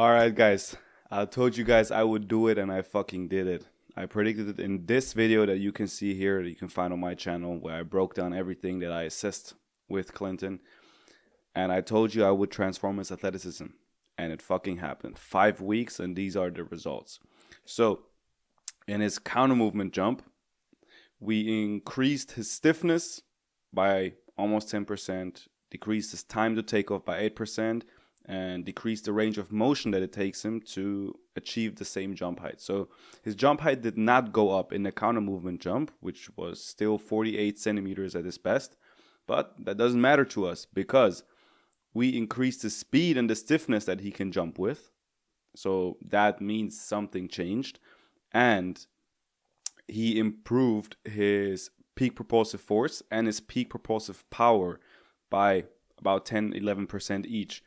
All right, guys. I told you guys I would do it, and I fucking did it. I predicted it in this video that you can see here, that you can find on my channel, where I broke down everything that I assessed with Clinton. And I told you I would transform his athleticism. And it fucking happened. 5 weeks, and these are the results. So, in his counter movement jump, we increased his stiffness by almost 10%, decreased his time to take off by 8%, and decreased the range of motion that it takes him to achieve the same jump height. So his jump height did not go up in the counter movement jump, which was still 48 centimeters at his best. But that doesn't matter to us because we increased the speed and the stiffness that he can jump with. So that means something changed. And he improved his peak propulsive force and his peak propulsive power by about 10-11% each.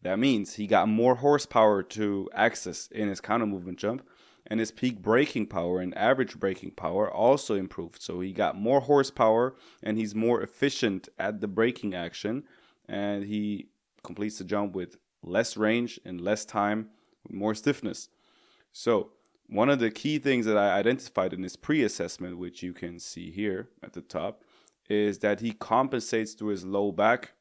That means he got more horsepower to access in his counter movement jump, and his peak braking power and average braking power also improved. So he got more horsepower and he's more efficient at the braking action, and he completes the jump with less range and less time, with more stiffness. So one of the key things that I identified in this pre-assessment, which you can see here at the top, is that he compensates through his low back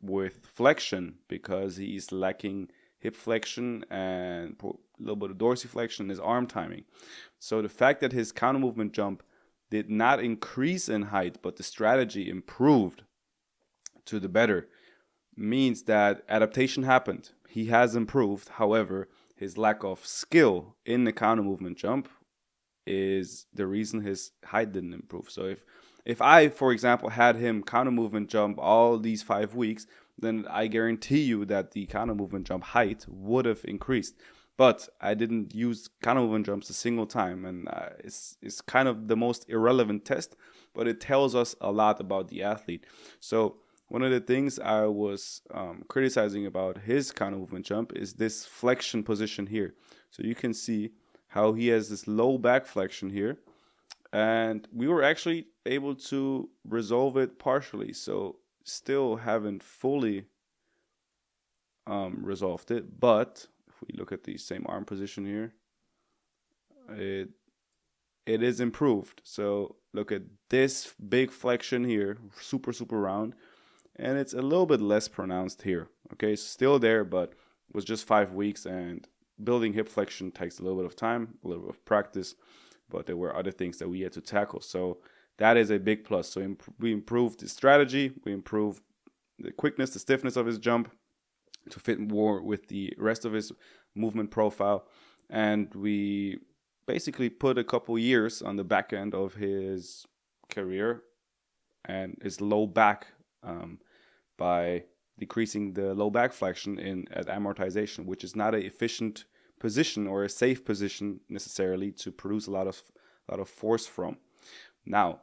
with flexion because he's lacking hip flexion and a little bit of dorsiflexion in his arm timing. So the fact that his counter movement jump did not increase in height, but the strategy improved to the better, means that adaptation happened. He has improved. However, his lack of skill in the counter movement jump is the reason his height didn't improve. So if I, for example, had him counter movement jump all these 5 weeks, then I guarantee you that the counter movement jump height would have increased. But I didn't use counter movement jumps a single time, and it's kind of the most irrelevant test, but it tells us a lot about the athlete. So one of the things I was criticizing about his counter movement jump is this flexion position here. So you can see how he has this low back flexion here, and we were actually able to resolve it partially. So still haven't fully resolved it, but if we look at the same arm position here, it is improved. So look at this big flexion here, super round, and it's a little bit less pronounced here. Okay, it's still there, but it was just 5 weeks, and building hip flexion takes a little bit of time, a little bit of practice, but there were other things that we had to tackle. So that is a big plus. So we improved the strategy, we improved the quickness, the stiffness of his jump to fit more with the rest of his movement profile, and we basically put a couple years on the back end of his career and his low back by decreasing the low back flexion at amortization, which is not an efficient position or a safe position necessarily to produce a lot of force from. Now,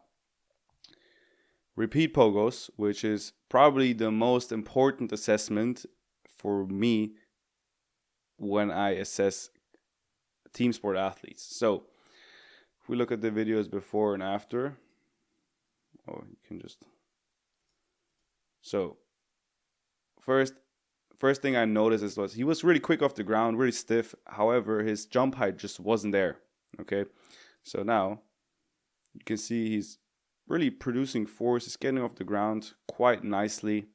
repeat pogos, which is probably the most important assessment for me when I assess team sport athletes. So if we look at the videos before and after, so first thing I noticed was he was really quick off the ground, really stiff. However, his jump height just wasn't there. Okay, so now you can see he's really producing force. He's getting off the ground quite nicely,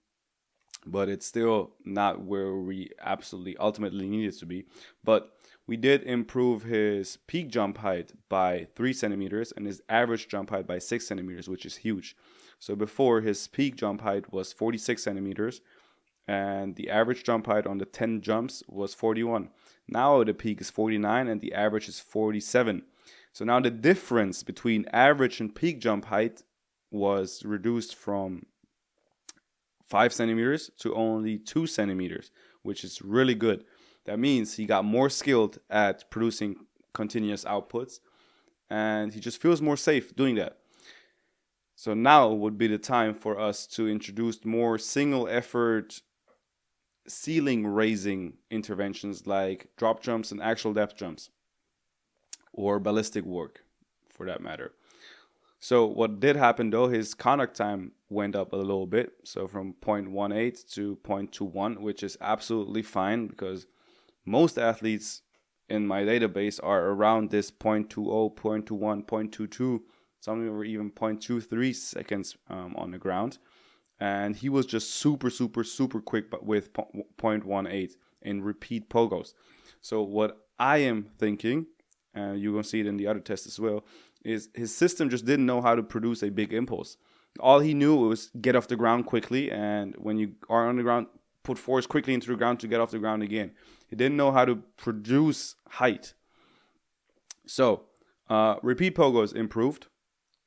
but it's still not where we absolutely ultimately need it to be. But we did improve his peak jump height by 3 centimeters and his average jump height by 6 centimeters, which is huge. So before, his peak jump height was 46 centimeters and the average jump height on the 10 jumps was 41. Now the peak is 49 and the average is 47. So now the difference between average and peak jump height was reduced from 5 centimeters to only 2 centimeters, which is really good. That means he got more skilled at producing continuous outputs, and he just feels more safe doing that. So now would be the time for us to introduce more single effort ceiling raising interventions like drop jumps and actual depth jumps, or ballistic work for that matter. So what did happen though, his contact time went up a little bit. So from 0.18 to 0.21, which is absolutely fine because Most athletes in my database are around this 0.20, 0.21, 0.22, some were even 0.23 seconds on the ground. And he was just super, super, super quick, but with 0.18 in repeat pogos. So what I am thinking, and you're going to see it in the other test as well, is his system just didn't know how to produce a big impulse. All he knew was get off the ground quickly, and when you are on the ground, put force quickly into the ground to get off the ground again. He didn't know how to produce height. So repeat pogos improved,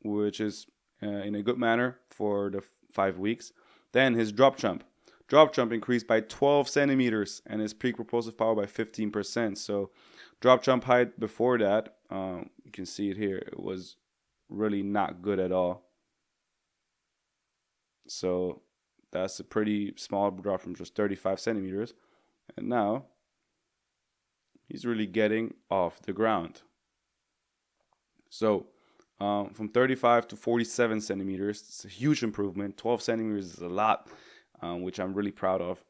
which is in a good manner for the 5 weeks. Then his drop jump. Drop jump increased by 12 centimeters and his peak propulsive power by 15%. So drop jump height before that, you can see it here, it was really not good at all. So that's a pretty small drop from just 35 centimeters. And now he's really getting off the ground. So from 35 to 47 centimeters, it's a huge improvement. 12 centimeters is a lot, which I'm really proud of.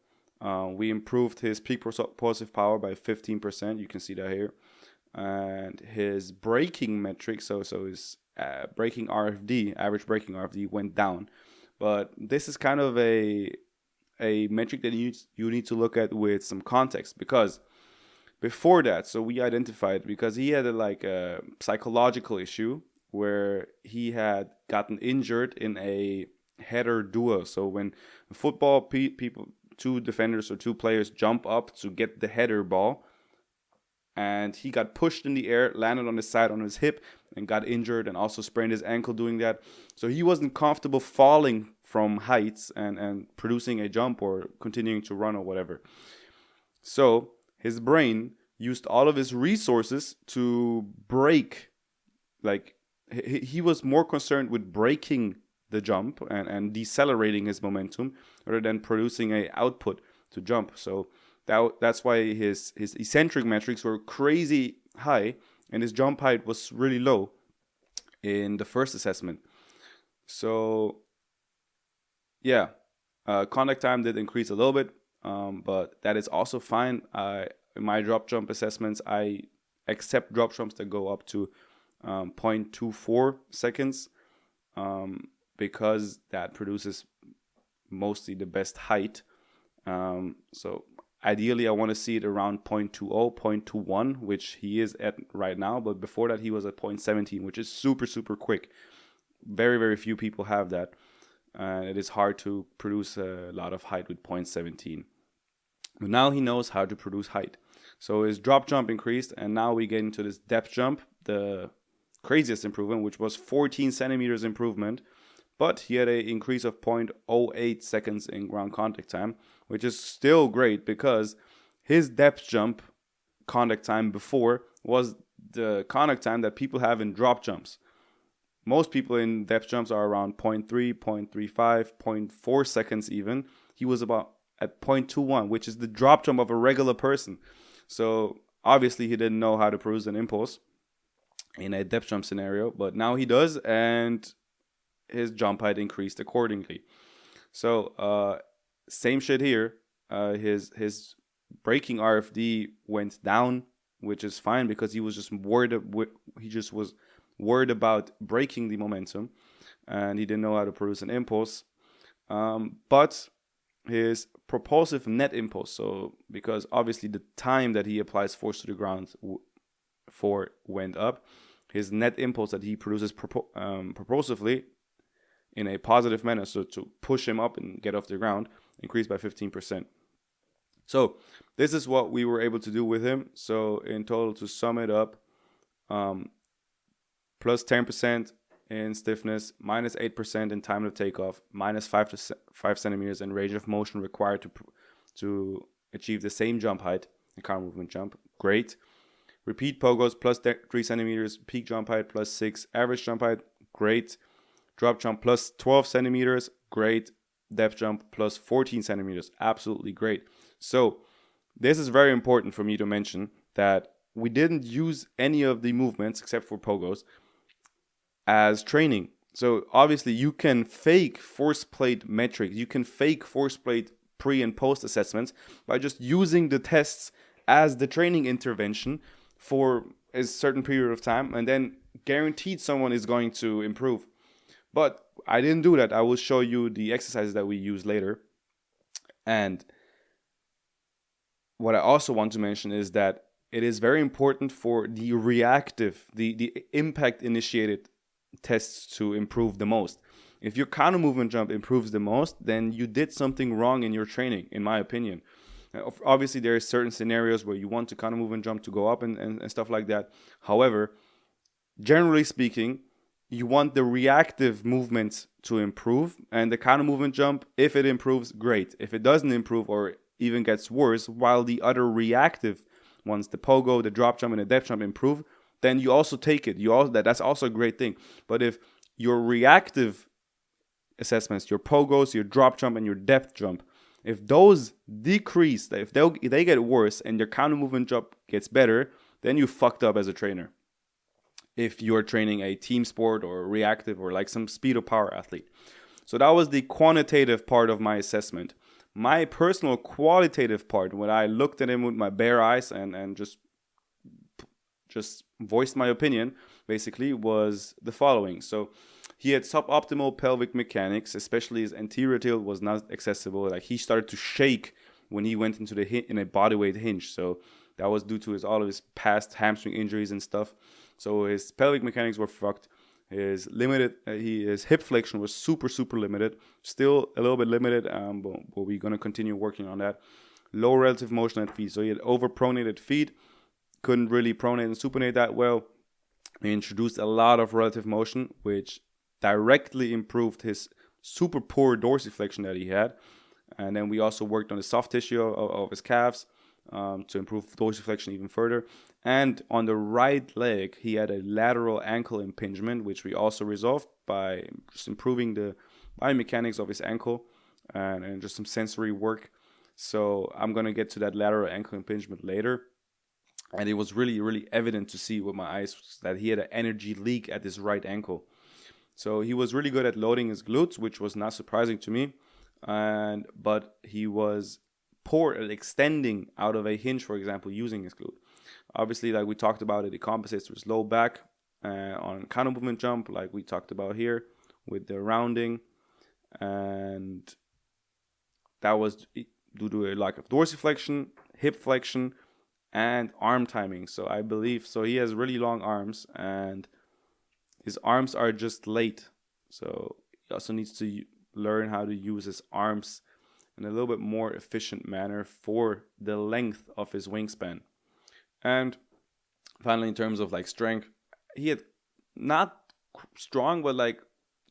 We improved his peak propulsive power by 15%. You can see that here. And his braking metric, so his braking RFD, average braking RFD, went down. But this is kind of a metric that you need to look at with some context, because before that, so we identified, because he had a psychological issue where he had gotten injured in a header duel. So when football people, two defenders or two players jump up to get the header ball, and he got pushed in the air, landed on his side on his hip, and got injured, and also sprained his ankle doing that. So he wasn't comfortable falling from heights and producing a jump or continuing to run or whatever. So his brain used all of his resources to brake. Like, he was more concerned with braking the jump and decelerating his momentum rather than producing a output to jump. So that's why his eccentric metrics were crazy high and his jump height was really low in the first assessment. So yeah, contact time did increase a little bit, but that is also fine. In my drop jump assessments, I accept drop jumps that go up to 0.24 seconds, because that produces mostly the best height. So ideally, I want to see it around 0.20, 0.21, which he is at right now. But before that, he was at 0.17, which is super, super quick. Very, very few people have that. And it is hard to produce a lot of height with 0.17. But now he knows how to produce height. So his drop jump increased, and now we get into this depth jump, the craziest improvement, which was 14 centimeters improvement. But he had an increase of 0.08 seconds in ground contact time, which is still great because his depth jump contact time before was the contact time that people have in drop jumps. Most people in depth jumps are around 0.3, 0.35, 0.4 seconds even. He was about at 0.21, which is the drop jump of a regular person. So obviously he didn't know how to produce an impulse in a depth jump scenario, but now he does, and his jump height increased accordingly. So same shit here. His braking RFD went down, which is fine because he was just worried. He just was worried about breaking the momentum, and he didn't know how to produce an impulse. But his propulsive net impulse, so because obviously the time that he applies force to the ground for went up, his net impulse that he produces propulsively in a positive manner, so to push him up and get off the ground, increased by 15%. So this is what we were able to do with him. So in total, to sum it up, plus 10% in stiffness, minus 8% in time of takeoff, minus 5 centimeters in range of motion required to achieve the same jump height, the countermovement jump. Great. Repeat pogos, plus 3 centimeters, peak jump height, plus 6, average jump height, great. Drop jump, plus 12 centimeters, great. Depth jump, plus 14 centimeters, absolutely great. So this is very important for me to mention, that we didn't use any of the movements except for pogos as training. So obviously you can fake force plate metrics, you can fake force plate pre and post assessments by just using the tests as the training intervention for a certain period of time, and then guaranteed someone is going to improve. But I didn't do that. I will show you the exercises that we use later. And what I also want to mention is that it is very important for the reactive, the impact initiated tests to improve the most. If your counter movement jump improves the most, then you did something wrong in your training, in my opinion. Obviously, there are certain scenarios where you want the counter movement jump to go up and stuff like that. However, generally speaking, you want the reactive movements to improve, and the counter movement jump, if it improves, great. If it doesn't improve or even gets worse, while the other reactive ones, the pogo, the drop jump, and the depth jump improve, then you also take it. That's also a great thing. But if your reactive assessments, your pogos, your drop jump, and your depth jump, if those decrease, if they get worse and your counter movement jump gets better, then you fucked up as a trainer. If you're training a team sport or reactive or like some speed or power athlete. So that was the quantitative part of my assessment. My personal qualitative part, when I looked at him with my bare eyes and just voiced my opinion, basically, was the following. So he had suboptimal pelvic mechanics, especially his anterior tilt was not accessible. Like he started to shake when he went into in a bodyweight hinge. So that was due to all of his past hamstring injuries and stuff. So his pelvic mechanics were fucked. His hip flexion was super limited. Still a little bit limited, but we're gonna continue working on that. Low relative motion at feet. So he had overpronated feet. Couldn't really pronate and supinate that well. He introduced a lot of relative motion, which directly improved his super poor dorsiflexion that he had. And then we also worked on the soft tissue of his calves to improve dorsiflexion even further. And on the right leg, he had a lateral ankle impingement, which we also resolved by just improving the biomechanics of his ankle and just some sensory work. So I'm going to get to that lateral ankle impingement later. And it was really evident to see with my eyes that he had an energy leak at his right ankle. So he was really good at loading his glutes, which was not surprising to me. But he was poor at extending out of a hinge, for example, using his glute. Obviously, like we talked about, it compensates with low back on counter movement jump, like we talked about here with the rounding. And that was due to a lack of dorsiflexion, hip flexion, and arm timing. So I believe, he has really long arms and his arms are just late. So he also needs to learn how to use his arms in a little bit more efficient manner for the length of his wingspan. And finally, in terms of like strength, he had not strong, but like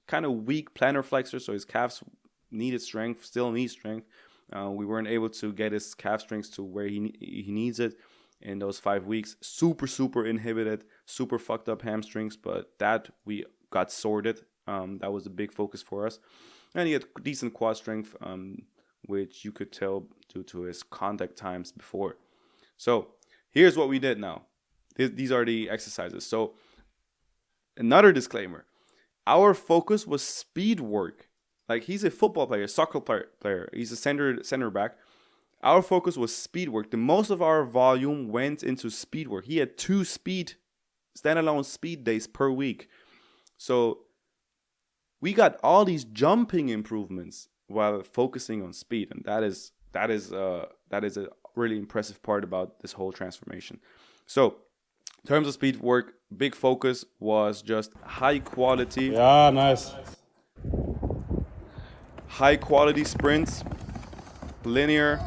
kind of weak plantar flexors. So his calves needed strength, still need strength. We weren't able to get his calf strength to where he needs it in those 5 weeks. Super inhibited, super fucked up hamstrings, but that we got sorted. That was a big focus for us. And he had decent quad strength, which you could tell due to his contact times before. So here's what we did now. These are the exercises. So another disclaimer. Our focus was speed work. Like he's a football player, soccer player. He's a center back. Our focus was speed work. The most of our volume went into speed work. He had 2 standalone speed days per week. So we got all these jumping improvements while focusing on speed, and that is a really impressive part about this whole transformation. So in terms of speed work, big focus was just high quality. Yeah, nice. High quality sprints, linear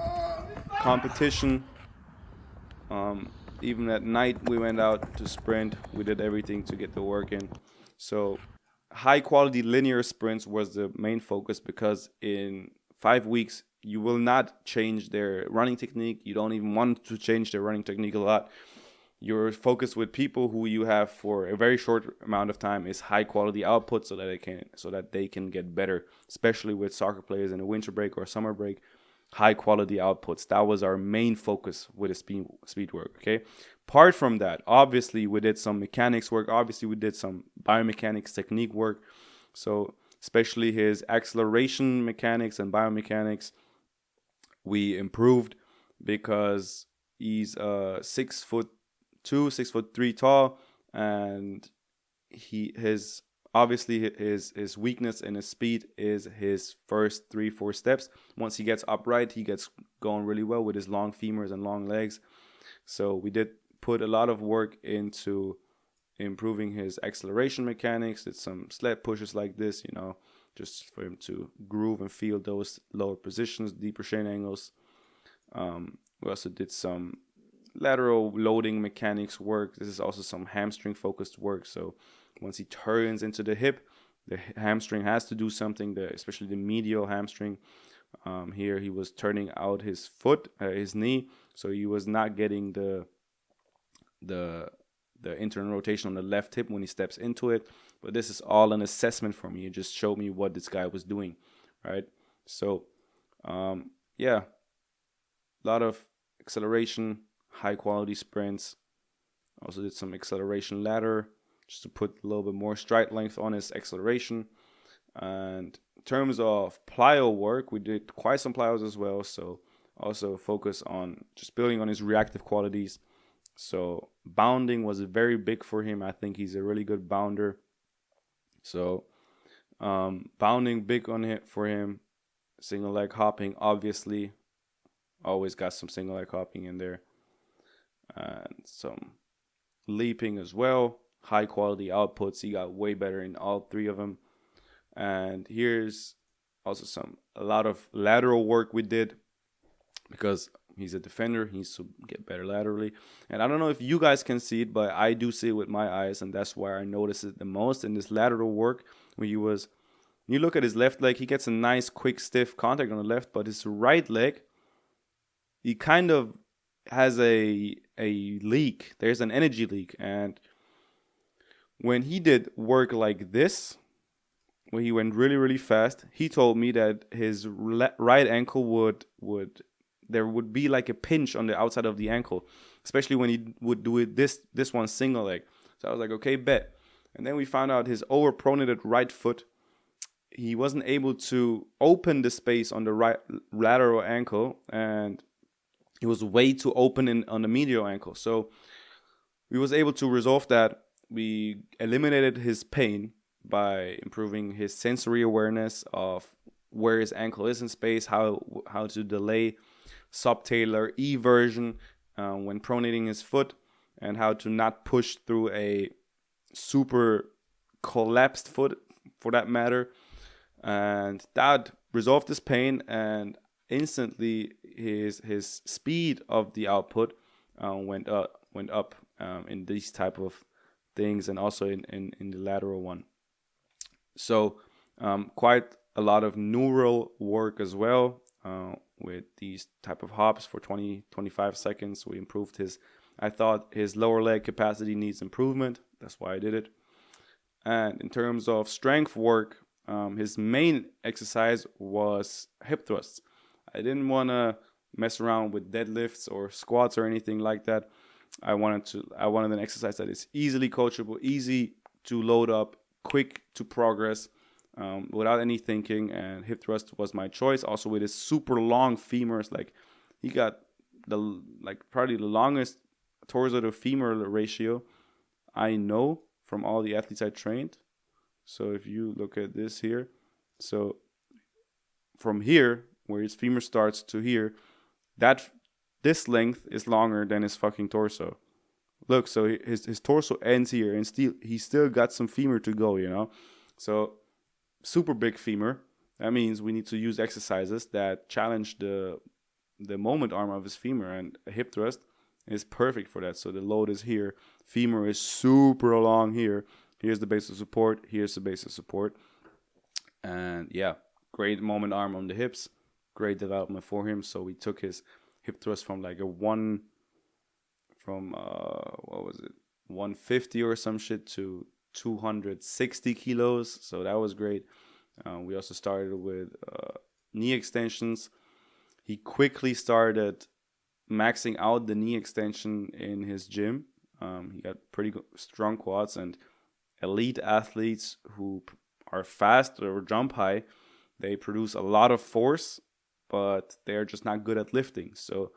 competition. Even at night we went out to sprint. We did everything to get the work in. So high quality linear sprints was the main focus, because in 5 weeks you will not change their running technique. You don't even want to change their running technique a lot. Your focus with people who you have for a very short amount of time is high quality output, so that they can get better, especially with soccer players in a winter break or summer break. High quality outputs. That was our main focus with the speed work. Okay. Apart from that, obviously we did some mechanics work. Obviously we did some biomechanics technique work. So especially his acceleration mechanics and biomechanics, we improved, because He's 6'2", 6'3" tall, and his obviously his weakness and his speed is his first 3-4 steps. Once he gets upright, he gets going really well with his long femurs and long legs. So we did put a lot of work into improving his acceleration mechanics. Did some sled pushes like this, just for him to groove and feel those lower positions, deeper chain angles. We also did some lateral loading mechanics work. This is also some hamstring focused work. So once he turns into the hip, the hamstring has to do something, especially the medial hamstring. Here he was turning out his foot, his knee, so he was not getting the internal rotation on the left hip when he steps into it. But this is all an assessment for me. It just showed me what this guy was doing, right? So, yeah, a lot of acceleration, high quality sprints. Also did some acceleration ladder just to put a little bit more stride length on his acceleration. And in terms of plyo work, we did quite some plyos as well. So also focus on just building on his reactive qualities. So bounding was very big for him. I think he's a really good bounder. So bounding big on it for him. Single leg hopping, obviously. Always got some single leg hopping in there. And some leaping as well. High quality outputs. He got way better in all three of them. And here's also a lot of lateral work we did, because he's a defender. He needs to get better laterally. And I don't know if you guys can see it, but I do see it with my eyes, and that's why I notice it the most in this lateral work. When you look at his left leg, he gets a nice, quick, stiff contact on the left, but his right leg, he kind of has a leak. There's an energy leak. And when he did work like this, when he went really, really fast, he told me that his right ankle there would be like a pinch on the outside of the ankle, especially when he would do it this one single leg. So I was like, okay, bet. And then we found out his overpronated right foot, he wasn't able to open the space on the right lateral ankle, and he was way too open on the medial ankle. So we was able to resolve that. We eliminated his pain by improving his sensory awareness of where his ankle is in space, how to delay subtalar eversion when pronating his foot, and how to not push through a super collapsed foot, for that matter. And that resolved his pain, and instantly his speed of the output went up in these type of things, and also in the lateral one. So quite a lot of neural work as well with these type of hops for 20-25 seconds. We improved I thought his lower leg capacity needs improvement. That's why I did it. And in terms of strength work, his main exercise was hip thrusts. I didn't want to mess around with deadlifts or squats or anything like that. I wanted an exercise that is easily coachable, easy to load up, quick to progress, without any thinking. And hip thrust was my choice. Also with his super long femurs, like he got probably the longest torso to femur ratio I know from all the athletes I trained. So if you look at this here, so from here where his femur starts to here, this length is longer than his fucking torso. Look, so his torso ends here, and he still got some femur to go, So super big femur. That means we need to use exercises that challenge the moment arm of his femur, and a hip thrust is perfect for that. So the load is here. Femur is super long here. Here's the base of support. Here's the base of support. And yeah, great moment arm on the hips. Great development for him. So we took his hip thrust from like what was it, 150 or some shit to 260 kilos. So that was great. We also started with knee extensions. He quickly started maxing out the knee extension in his gym. He got pretty strong quads, and elite athletes who are fast or jump high, they produce a lot of force, but they're just not good at lifting. So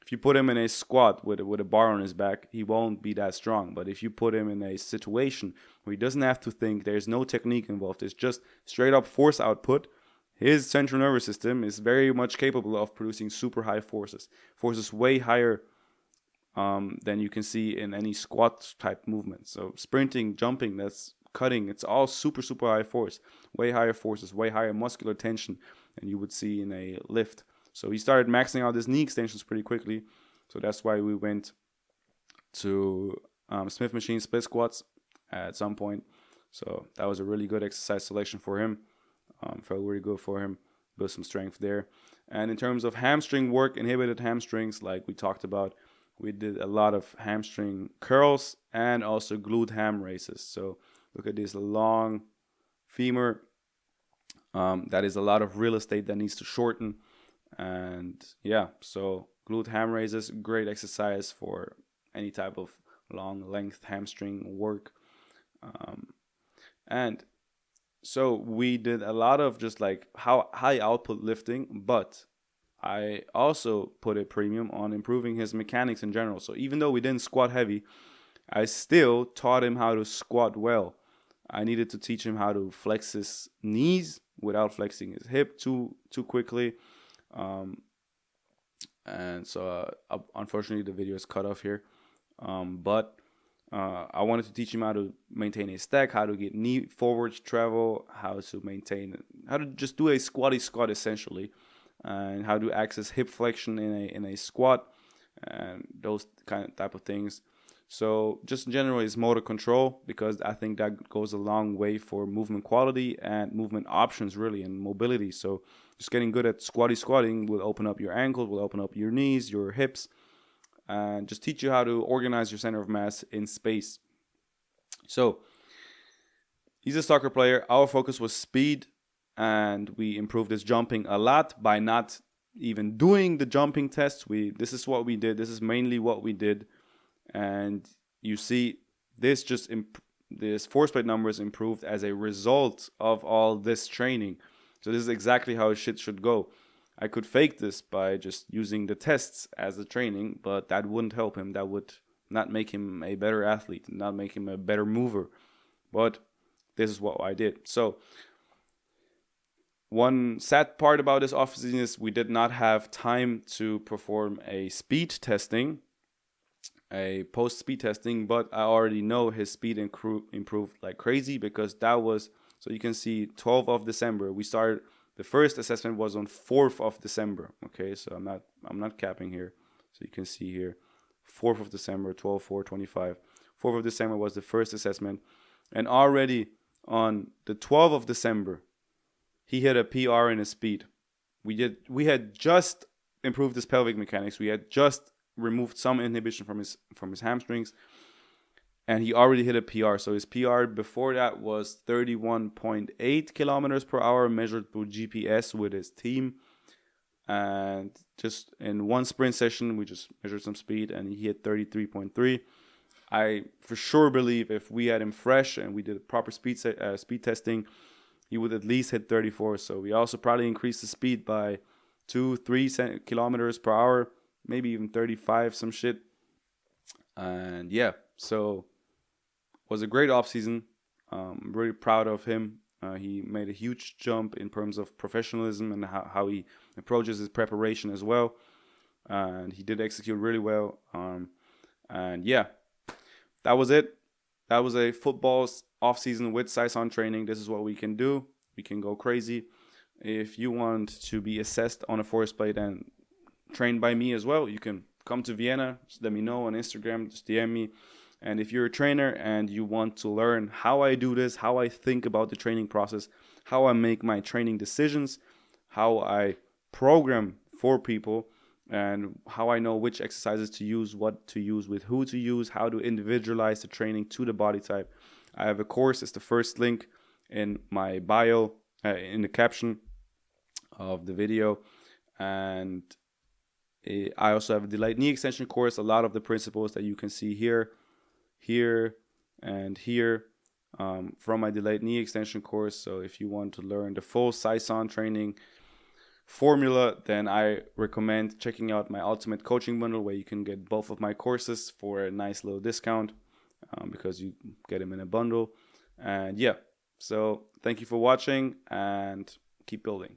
If you put him in a squat with a bar on his back, he won't be that strong. But if you put him in a situation where he doesn't have to think, there's no technique involved, it's just straight up force output, his central nervous system is very much capable of producing super high forces way higher than you can see in any squat type movement. So sprinting, jumping, that's cutting, it's all super high force, way higher forces, way higher muscular tension than you would see in a lift. So he started maxing out his knee extensions pretty quickly. So that's why we went to Smith machine split squats at some point. So that was a really good exercise selection for him. Felt really good for him. Built some strength there. And in terms of hamstring work, inhibited hamstrings, like we talked about, we did a lot of hamstring curls and also glute ham raises. So look at this long femur. That is a lot of real estate that needs to shorten. And yeah, so glute ham raises, great exercise for any type of long length hamstring work. And so we did a lot of just like high output lifting, but I also put a premium on improving his mechanics in general. So even though we didn't squat heavy, I still taught him how to squat well. I needed to teach him how to flex his knees without flexing his hip too quickly. And so unfortunately the video is cut off here. But I wanted to teach him how to maintain a stack, how to get knee forward travel, how to just do a squatty squat essentially, and how to access hip flexion in a squat, and those type of things. So just in general is motor control, because I think that goes a long way for movement quality and movement options really, and mobility. So just getting good at squatting will open up your ankles, will open up your knees, your hips, and just teach you how to organize your center of mass in space. So he's a soccer player. Our focus was speed, and we improved his jumping a lot by not even doing the jumping tests. This is what we did. This is mainly what we did. And you see this force plate numbers improved as a result of all this training. So this is exactly how shit should go. I could fake this by just using the tests as the training, but that wouldn't help him. That would not make him a better athlete, not make him a better mover. But this is what I did. So one sad part about this offseason is we did not have time to perform a speed testing, a post-speed testing, but I already know his speed improved like crazy, because that was, so you can see 12th of December. We started, the first assessment was on 4th of December. Okay, so I'm not capping here. So you can see here, 4th of December, 12/4/25. 4th of December was the first assessment. And already on the 12th of December, he hit a PR in his speed. We had just improved his pelvic mechanics. We had just removed some inhibition from his hamstrings, and he already hit a PR. So his PR before that was 31.8 kilometers per hour measured through GPS with his team. And just in one sprint session, we just measured some speed, and he hit 33.3. I for sure believe if we had him fresh and we did proper speed testing, he would at least hit 34. So we also probably increased the speed by 2-3 kilometers per hour, maybe even 35, some shit. And yeah, so was a great offseason. I'm really proud of him. He made a huge jump in terms of professionalism and how he approaches his preparation as well. And he did execute really well. And yeah, that was it. That was a football's offseason with Saison training. This is what we can do. We can go crazy. If you want to be assessed on a force plate and trained by me as well, you can come to Vienna. Just let me know on Instagram. Just DM me. And if you're a trainer and you want to learn how I do this, how I think about the training process, how I make my training decisions, how I program for people, and how I know which exercises to use, what to use, with who to use, how to individualize the training to the body type, I have a course. It's the first link in my bio, in the caption of the video. And I also have a delayed knee extension course. A lot of the principles that you can see here, and here from my delayed knee extension course. So if you want to learn the full Saison training, formula, then I recommend checking out my Ultimate Coaching Bundle, where you can get both of my courses for a nice little discount, because you get them in a bundle. And yeah, so thank you for watching, and keep building.